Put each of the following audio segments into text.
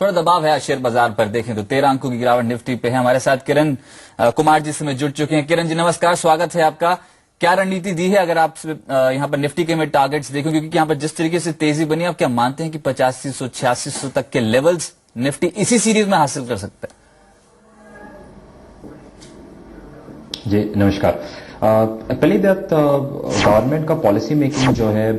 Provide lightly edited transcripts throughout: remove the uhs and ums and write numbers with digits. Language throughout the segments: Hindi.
थोड़ा दबाव है शेयर बाजार पर। देखें तो 13 अंकों की गिरावट निफ्टी पे है। हमारे साथ किरण कुमार जी समय जुड़ चुके हैं। किरण जी नमस्कार, स्वागत है आपका। क्या रणनीति दी है अगर आप यहाँ पर निफ्टी के में टारगेट्स देखें, क्योंकि यहाँ पर जिस तरीके से तेजी बनी, आप क्या मानते हैं कि 8500 8600 तक के लेवल्स निफ्टी इसी सीरीज में हासिल कर सकता है? जी नमस्कार। पहली बात, गवर्नमेंट का पॉलिसी मेकिंग जो है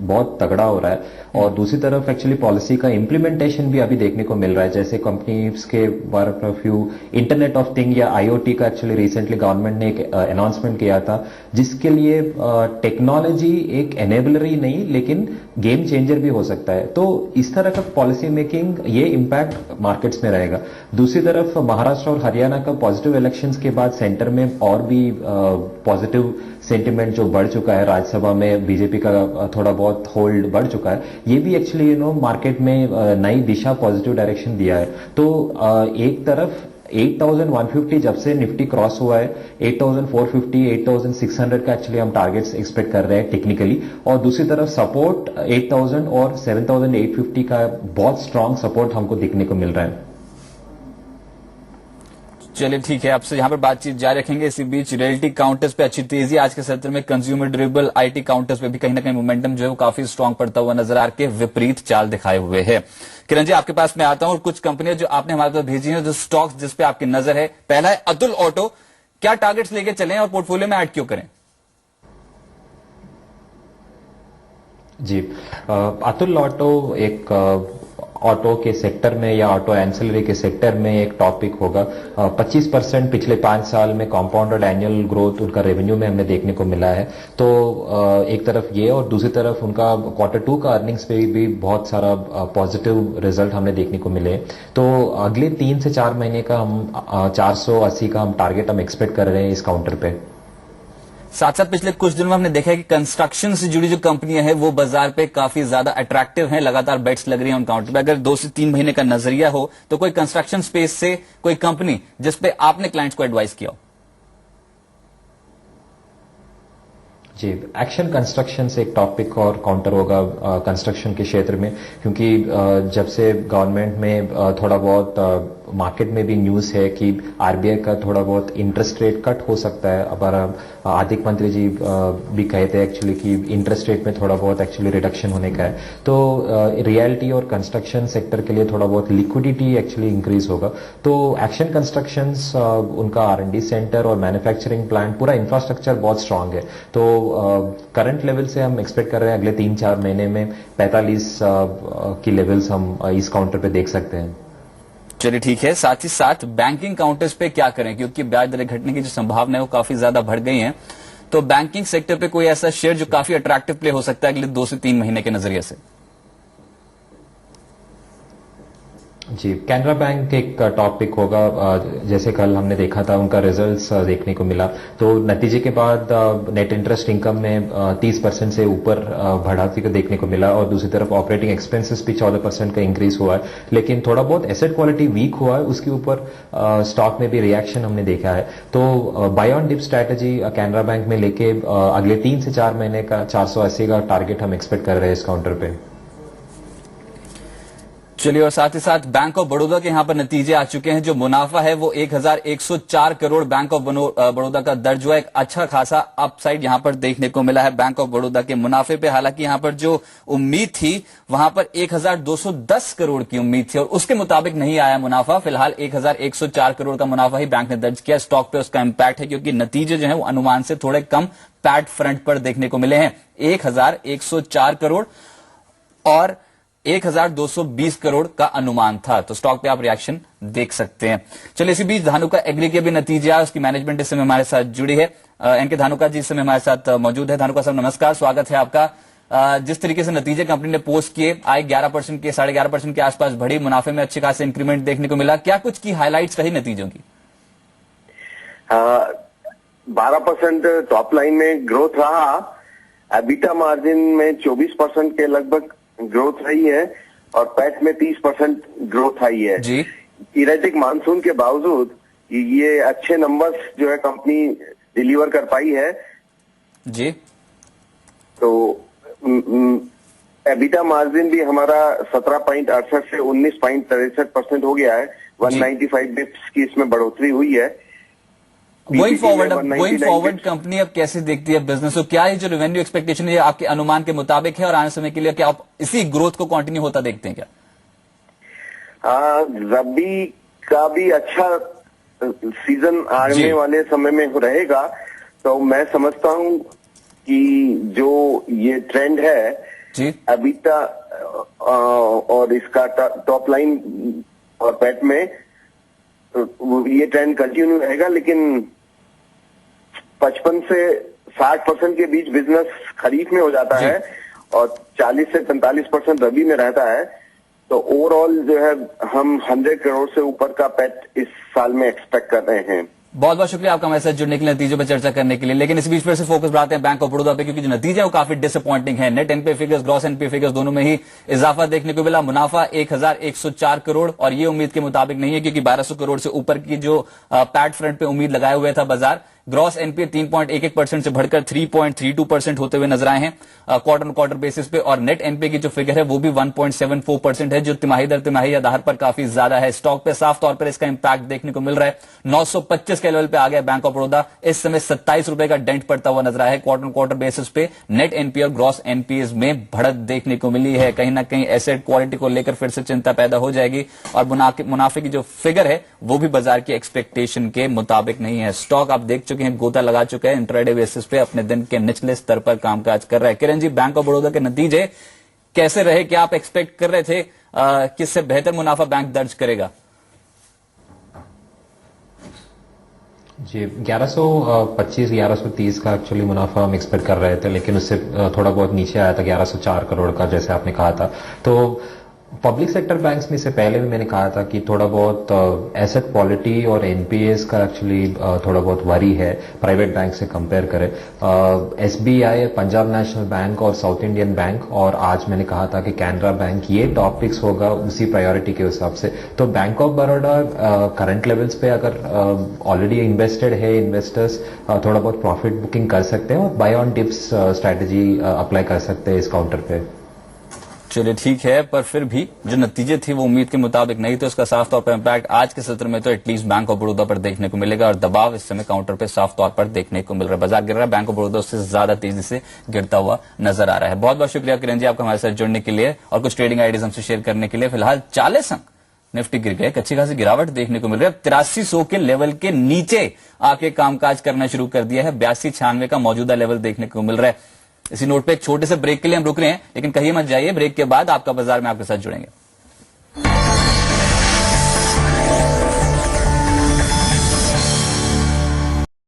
बहुत तगड़ा हो रहा है, और दूसरी तरफ एक्चुअली पॉलिसी का इम्प्लीमेंटेशन भी अभी देखने को मिल रहा है। जैसे कंपनीज के बारे में फ्यू इंटरनेट ऑफ थिंग या आईओटी का एक्चुअली रिसेंटली गवर्नमेंट ने एक अनाउंसमेंट किया था, जिसके लिए टेक्नोलॉजी एक एनेबलर ही नहीं लेकिन गेम चेंजर भी हो सकता है। तो इस तरह का पॉलिसी मेकिंग, ये इम्पैक्ट मार्केट्स में रहेगा। दूसरी तरफ महाराष्ट्र और हरियाणा का पॉजिटिव इलेक्शंस के बाद सेंटर में और भी पॉजिटिव सेंटिमेंट जो बढ़ चुका है, राज्यसभा में बीजेपी का थोड़ा बहुत होल्ड बढ़ चुका है, ये भी एक्चुअली मार्केट में नई दिशा, पॉजिटिव डायरेक्शन दिया है। तो एक तरफ 8150 जब से निफ्टी क्रॉस हुआ है, 8450 8600 का एक्चुअली हम टारगेट्स एक्सपेक्ट कर रहे हैं टेक्निकली, और दूसरी तरफ सपोर्ट 8000 और 7850 का बहुत स्ट्रांग सपोर्ट हमको दिखने को मिल रहा है। चलिए ठीक है, आपसे यहां पर बातचीत जारी रखेंगे। इसी बीच रियल्टी काउंटर्स पे अच्छी तेजी आज के सत्र में। कंज्यूमर ड्यूरेबल आईटी काउंटर्स पे भी कहीं ना कहीं मोमेंटम जो है वो काफी स्ट्रांग पड़ता हुआ नजर आ के विपरीत चाल दिखाए हुए है। किरण जी आपके पास मैं आता हूं, और कुछ कंपनियां जो आपने हमारे पास भेजी हैं, जो स्टॉक्स जिस पे आपकी नजर है, पहला है अतुल ऑटो। क्या टारगेट्स लेके चलें और पोर्टफोलियो में ऐड क्यों करें? जी, अतुल ऑटो एक ऑटो के सेक्टर में या ऑटो एंसिलरी के सेक्टर में एक टॉपिक होगा। 25% पिछले 5 साल में कंपाउंडेड एनुअल ग्रोथ उनका रेवेन्यू में हमने देखने को मिला है। तो एक तरफ ये, और दूसरी तरफ उनका Q2 का अर्निंग्स पे भी बहुत सारा पॉजिटिव रिजल्ट हमने देखने को मिले। तो अगले 3 से 4 महीने का हम 480 का हम टारगेट हम एक्सपेक्ट कर रहे हैं इस काउंटर पे। साथ साथ पिछले कुछ दिनों में हमने देखा है कि कंस्ट्रक्शन से जुड़ी जो कंपनियां हैं वो बाजार पे काफी ज्यादा अट्रैक्टिव हैं, लगातार बेट्स लग रही हैं उन काउंटर पे। अगर 2 से 3 महीने का नजरिया हो तो कोई कंस्ट्रक्शन स्पेस से कोई कंपनी जिसपे आपने क्लाइंट्स को एडवाइस किया हो? जी, एक्शन कंस्ट्रक्शन से एक टॉपिक और काउंटर होगा कंस्ट्रक्शन के क्षेत्र में, क्योंकि जब से गवर्नमेंट में थोड़ा बहुत मार्केट में भी न्यूज है कि आरबीआई का थोड़ा बहुत इंटरेस्ट रेट कट हो सकता है। अब आर्थिक मंत्री जी भी कहे थे एक्चुअली कि इंटरेस्ट रेट में थोड़ा बहुत एक्चुअली रिडक्शन होने का है। तो रियलिटी और कंस्ट्रक्शन सेक्टर के लिए थोड़ा बहुत लिक्विडिटी एक्चुअली इंक्रीज होगा। तो एक्शन कंस्ट्रक्शंस, उनका R&D सेंटर और मैन्युफैक्चरिंग प्लांट, पूरा इंफ्रास्ट्रक्चर बहुत स्ट्रांग है। तो करंट लेवल से हम एक्सपेक्ट कर रहे हैं अगले 3-4 महीने में 45 की लेवल्स हम इस काउंटर पे देख सकते हैं। चलिए ठीक है, साथ ही साथ बैंकिंग काउंटर्स पे क्या करें, क्योंकि ब्याज दरें घटने की जो संभावना है वो काफी ज्यादा बढ़ गई है। तो बैंकिंग सेक्टर पे कोई ऐसा शेयर जो काफी अट्रैक्टिव प्ले हो सकता है अगले 2 से 3 महीने के नजरिए से? जी, कैनरा बैंक एक टॉपिक होगा। जैसे कल हमने देखा था उनका रिजल्ट्स देखने को मिला, तो नतीजे के बाद नेट इंटरेस्ट इनकम में 30% से ऊपर बढ़ाती को देखने को मिला, और दूसरी तरफ ऑपरेटिंग एक्सपेंसेस भी 14% का इंक्रीज हुआ है। लेकिन थोड़ा बहुत एसेट क्वालिटी वीक हुआ है, उसके ऊपर स्टॉक में भी रिएक्शन हमने देखा है। तो buy on dip strategy Canara bank में लेके अगले 3 से 4 महीने का 480 का टारगेट हम एक्सपेक्ट कर रहे हैं इस काउंटर पे। चलिए, और साथ ही साथ बैंक ऑफ बड़ौदा के यहां पर नतीजे आ चुके हैं। जो मुनाफा है वो 1104 करोड़ बैंक ऑफ बड़ौदा का दर्ज हुआ। एक अच्छा खासा अपसाइड यहां पर देखने को मिला है बैंक ऑफ बड़ौदा के मुनाफे पे। हालांकि यहां पर जो उम्मीद थी वहां पर 1210 करोड़ की उम्मीद थी, और उसके मुताबिक नहीं आया मुनाफा। फिलहाल 1104 करोड़ का मुनाफा ही बैंक ने दर्ज किया। स्टॉक पे उसका इंपैक्ट है, क्योंकि नतीजे जो है वो अनुमान से थोड़े कम पैट फ्रंट पर देखने को मिले हैं। 1104 करोड़ और 1220 करोड़ का अनुमान था। तो स्टॉक पे आप रिएक्शन देख सकते हैं। चलिए, इसी बीच धानुका एग्री के भी नतीजे आए, उसकी मैनेजमेंट इस समय हमारे साथ जुड़ी है। एनके धानुका जी इस समय हमारे साथ मौजूद है। धानुका साहब नमस्कार, स्वागत है आपका। जिस तरीके से नतीजे कंपनी ने पोस्ट किए, आए 11% के 11.5% के आसपास बढ़ी, मुनाफे में अच्छे खासे इंक्रीमेंट देखने को मिला। क्या कुछ की हाईलाइट्स रही नतीजों की? 12% टॉप लाइन में ग्रोथ रहा। एबिटा मार्जिन में 24% के लगभग ग्रोथ रही है, और पैट में 30% ग्रोथ आई है जी। इरेटिक मानसून के बावजूद ये अच्छे नंबर्स जो है कंपनी डिलीवर कर पाई है जी। तो एबिटा मार्जिन भी हमारा 17.68 से 19.63% हो गया है। 195 बिप्स की इसमें बढ़ोतरी हुई है। गोइंग PBT में फॉरवर्ड 199 कंपनी अब कैसे देखती है बिजनेस को? क्या ये जो रेवेन्यू एक्सपेक्टेशन है आपके अनुमान के मुताबिक है और आने समय के लिए क्या आप इसी ग्रोथ को कंटिन्यू होता देखते हैं क्या? रबी का भी अच्छा सीजन आने वाले समय में रहेगा, तो मैं समझता हूं कि जो ये ट्रेंड है जी एबिटा और इसका टॉप लाइन और पैट में ये ट्रेंड कंटिन्यू रहेगा, लेकिन 55 से 60% के बीच बिजनेस खरीफ में हो जाता है और 40 से 45% रबी में रहता है। तो ओवरऑल जो है हम 100 करोड़ से ऊपर का पैट इस साल में एक्सपेक्ट कर रहे हैं। बहुत बहुत शुक्रिया आपका हमारे साथ जुड़ने के लिए, नतीजों पर चर्चा करने के लिए। लेकिन इस बीच फिर से फोकस बढ़ाते हैं बैंक ऑफ बड़ौदा पे, क्योंकि जो नतीजा है वो काफी डिसअपॉइंटिंग है। Net NPA figures, gross NPA figures दोनों में ही इजाफा देखने को मिला। मुनाफा 1104 करोड़ और ये उम्मीद के मुताबिक नहीं है, क्योंकि 1200 करोड़ से ऊपर की जो पैट फ्रंट पे उम्मीद लगाए हुए था बाजार। ग्रॉस एनपीए 3.11% से बढ़कर 3.32% होते हुए नजर आए हैं क्वार्टर ऑन क्वार्टर बेसिस पे। और नेट एनपीए की जो फिगर है वो भी 1.74% है, जो तिमाही दर तिमाही आधार पर काफी ज्यादा है। स्टॉक पे साफ तौर पर इसका इंपैक्ट देखने को मिल रहा है। 925 के लेवल पे आ गया बैंक ऑफ बड़ौदा। इस समय 27 रुपए का डेंट पड़ता हुआ नजर आया है क्वार्टर ऑन क्वार्टर बेसिस पे। नेट एनपीए और ग्रॉस एनपीए में बढ़त देखने को मिली है। कहीं ना कहीं एसेट क्वालिटी को लेकर फिर से चिंता पैदा हो जाएगी और मुनाफे की जो फिगर है वो भी बाजार की एक्सपेक्टेशन के मुताबिक नहीं है। स्टॉक आप देख चुके हैं गोता लगा चुका है, इंट्राडे बेसिस पे अपने दिन के निचले स्तर पर कामकाज कर रहा है। किरण जी, बैंक ऑफ बड़ौदा के नतीजे कैसे रहे? क्या आप एक्सपेक्ट कर रहे थे किससे बेहतर मुनाफा बैंक दर्ज करेगा? जी 1125 1130 का एक्चुअली मुनाफा हम एक्सपेक्ट कर रहे थे, लेकिन उससे थोड़ा बहुत नीचे आया था 1104 करोड़ का, जैसे आपने कहा था। तो पब्लिक सेक्टर बैंक्स में से पहले भी मैंने कहा था कि थोड़ा बहुत एसेट क्वालिटी और एनपीएस का एक्चुअली थोड़ा बहुत वरी है प्राइवेट बैंक से कंपेयर करें। एसबीआई, पंजाब नेशनल बैंक और साउथ इंडियन बैंक, और आज मैंने कहा था कि कैनरा बैंक, ये टॉप पिक्स होगा उसी प्रायोरिटी के हिसाब से। तो bank of Baroda current levels पे अगर ऑलरेडी इन्वेस्टेड है इन्वेस्टर्स, थोड़ा बहुत प्रॉफिट बुकिंग कर सकते हैं और buy on dips strategy apply कर सकते हैं इस काउंटर पे। चलिए ठीक है, पर फिर भी जो नतीजे थे वो उम्मीद के मुताबिक नहीं, तो इसका साफ तौर पर इंपैक्ट आज के सत्र में तो एटलीस्ट बैंक ऑफ बड़ौदा पर देखने को मिलेगा और दबाव इस समय काउंटर पे साफ तौर पर देखने को मिल रहा है। बाजार गिर रहा है, बैंक ऑफ बड़ौदा उससे ज्यादा तेजी से गिरता हुआ नजर आ रहा है। बहुत बहुत शुक्रिया किरण जी आपका हमारे साथ जुड़ने के लिए और कुछ ट्रेडिंग आइडियाज हमसे शेयर करने के लिए। फिलहाल 40 अंक निफ्टी गिर गए, अच्छी खासी गिरावट देखने को मिल रही है। 8300 के लेवल के नीचे आके कामकाज करना शुरू कर दिया है। 8296 का मौजूदा लेवल देखने को मिल रहा है। इसी नोट पे एक छोटे से ब्रेक के लिए हम रुक रहे हैं, लेकिन कहीं मत जाइए, ब्रेक के बाद आपका बाजार में आपके साथ जुड़ेंगे।